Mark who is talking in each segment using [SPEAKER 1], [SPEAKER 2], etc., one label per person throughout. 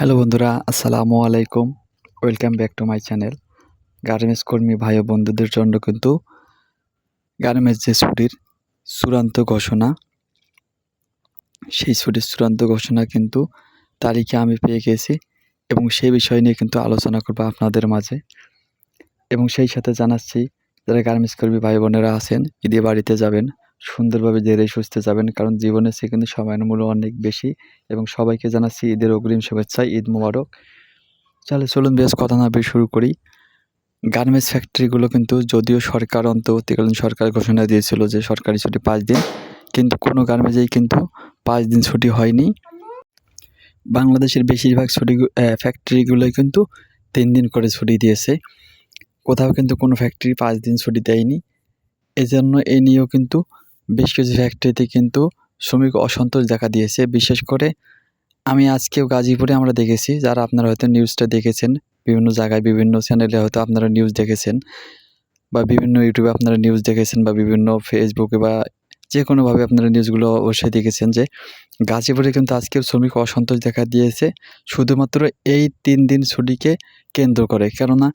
[SPEAKER 1] Hello বন্ধুরা, আসসালামু আলাইকুম। Welcome back to my channel. Garments কর্মী ভাই ও বন্ধুদের জন্য কিন্তু গার্মেন্টস যে ছুটির চূড়ান্ত ঘোষণা, সেই ছুটির চূড়ান্ত ঘোষণা কিন্তু তারিখে আমি পেয়ে গেছি এবং সেই বিষয় নিয়ে কিন্তু আলোচনা করব আপনাদের মাঝে। এবং সেই সাথে জানাচ্ছি, যারা গার্মেন্টস কর্মী ভাই বোনেরা আছেন, ঈদে বাড়িতে যাবেন, সুন্দরভাবে ধীরে সুস্থে যাবেন, কারণ জীবনের চেয়ে কিন্তু সময়ের মূল্য অনেক বেশি। এবং সবাইকে জানাচ্ছি ঈদের অগ্রিম শুভেচ্ছা, ঈদ মোবারক। চলুন বেশ কথা না বেশ শুরু করি। গার্মেন্টস ফ্যাক্টরিগুলো কিন্তু যদিও সরকার অন্তর্বর্তীকালীন সরকার ঘোষণা দিয়েছিল যে সরকারি ছুটি 5 দিন, কিন্তু কোনো গার্মেন্টসেই কিন্তু 5 দিন ছুটি হয়নি। বাংলাদেশের বেশিরভাগ ফ্যাক্টরিগুলোই কিন্তু 3 দিন করে ছুটি দিয়েছে। কোথাও কিন্তু কোনো ফ্যাক্টরি 5 দিন ছুটি দেয়নি। এজন্য এ নিয়েও কিন্তু বেশ কিছু ফ্যাক্টরিতে কিন্তু শ্রমিক অসন্তোষ দেখা দিয়েছে। বিশেষ করে আমি আজকেও গাজীপুরে আমরা দেখেছি, যারা আপনারা হয়তো নিউজটা দেখেছেন, বিভিন্ন জায়গায় বিভিন্ন চ্যানেলে হয়তো আপনারা নিউজ দেখেছেন, বা বিভিন্ন ইউটিউবে আপনারা নিউজ দেখেছেন, বা বিভিন্ন ফেসবুকে বা যে কোনোভাবে আপনারা নিউজগুলো অবশ্যই দেখেছেন যে গাজীপুরে কিন্তু আজকেও শ্রমিক অসন্তোষ দেখা দিয়েছে শুধুমাত্র এই 3 দিন ছুটিকে কেন্দ্র করে। কেননা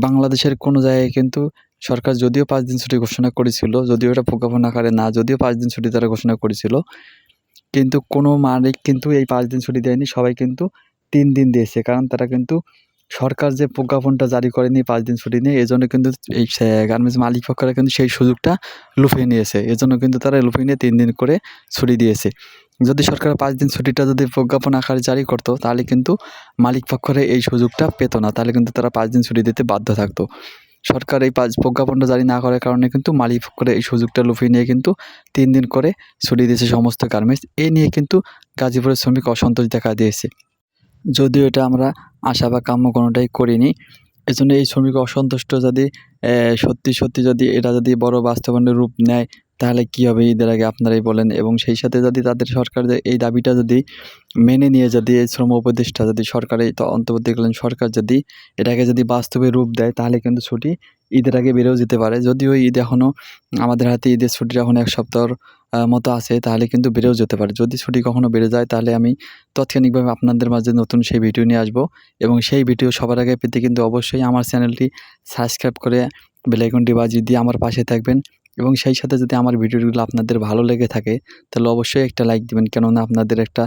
[SPEAKER 1] বাংলাদেশের কোনো জায়গায় কিন্তু সরকার যদিও 5 দিন ছুটি ঘোষণা করেছিল, যদিও এটা প্রজ্ঞাপন আকারে না, যদিও 5 দিন ছুটি তারা ঘোষণা করেছিল, কিন্তু কোনো মালিক কিন্তু এই 5 দিন ছুটি দেয়নি, সবাই কিন্তু 3 দিন দিয়েছে। কারণ তারা কিন্তু সরকার যে প্রজ্ঞাপনটা জারি করেনি 5 দিন ছুটি নিয়ে, এজন্য কিন্তু এই গার্মেন্টস মালিক পক্ষরা কিন্তু সেই সুযোগটা লুফিয়ে নিয়েছে। এজন্য কিন্তু তারা লুফিয়ে নিয়ে 3 দিন করে ছুটি দিয়েছে। যদি সরকার 5 দিন ছুটিটা যদি প্রজ্ঞাপন আকারে জারি করতো, তাহলে কিন্তু মালিক পক্ষরা এই সুযোগটা পেত না। তাহলে কিন্তু তারা 5 দিন ছুটি দিতে বাধ্য থাকতো। সরকার এই প্রজ্ঞাপনটা জারি না করার কারণে কিন্তু মালিক পক্ষরা এই সুযোগটা লুফিয়ে নিয়ে কিন্তু 3 দিন করে ছুটি দিয়েছে সমস্ত গার্মেন্টস। এই নিয়ে কিন্তু গাজীপুরের শ্রমিক অসন্তোষ দেখা দিয়েছে। যদিও এটা আমরা আশা বা কাম্য কোনোটাই করিনি। এজন্য এই শ্রমিক অসন্তুষ্ট যদি সত্যি যদি এটা যদি বড় বাস্তবায়নের রূপ নেয়, তাহলে কী হবে ঈদের আগে আপনারাই বলেন। এবং সেই সাথে যদি তাদের সরকার যে এই দাবিটা যদি মেনে নিয়ে যদি এই শ্রম উপদেষ্টা যদি সরকারের অন্তর্বর্তীকালীন সরকার যদি এটাকে যদি বাস্তবে রূপ দেয়, তাহলে কিন্তু ছুটি ঈদের আগে বেড়েও যেতে পারে। যদিও ঈদ এখনও আমাদের হাতে, ঈদের ছুটির এখন 1 সপ্তাহর মতো আছে, তাহলে কিন্তু বেড়েও যেতে পারে। যদি ছুটি কখনো বেড়ে যায়, তাহলে আমি তাৎক্ষণিকভাবে আপনাদের মাঝে নতুন সেই ভিডিও নিয়ে আসবো। এবং সেই ভিডিও সবার আগে পেতে কিন্তু অবশ্যই আমার চ্যানেলটি সাবস্ক্রাইব করে বেল আইকনটি বাজিয়ে দিয়ে আমার পাশে থাকবেন। এবং সেই সাথে যদি আমার ভিডিওগুলো আপনাদের ভালো লেগে থাকে, তাহলে অবশ্যই একটা লাইক দিবেন। কেননা আপনাদের একটা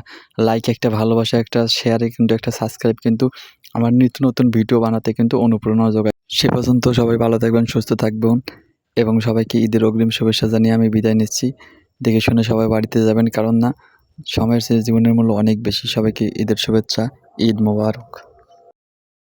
[SPEAKER 1] লাইক, একটা ভালোবাসা, একটা শেয়ারে কিন্তু একটা সাবস্ক্রাইব কিন্তু আমার নিত্য নতুন ভিডিও বানাতে কিন্তু অনুপ্রেরণা যোগায়। সে পর্যন্ত সবাই ভালো থাকবেন, সুস্থ থাকবেন এবং সবাইকে ঈদের অগ্রিম শুভেচ্ছা জানিয়ে আমি বিদায় নিচ্ছি। দেখে শুনে সবাই বাড়িতে যাবেন, কারণ না সময়ের চেয়ে জীবনের মূল্য অনেক বেশি। সবাইকে ঈদের শুভেচ্ছা, ঈদ মোবারক।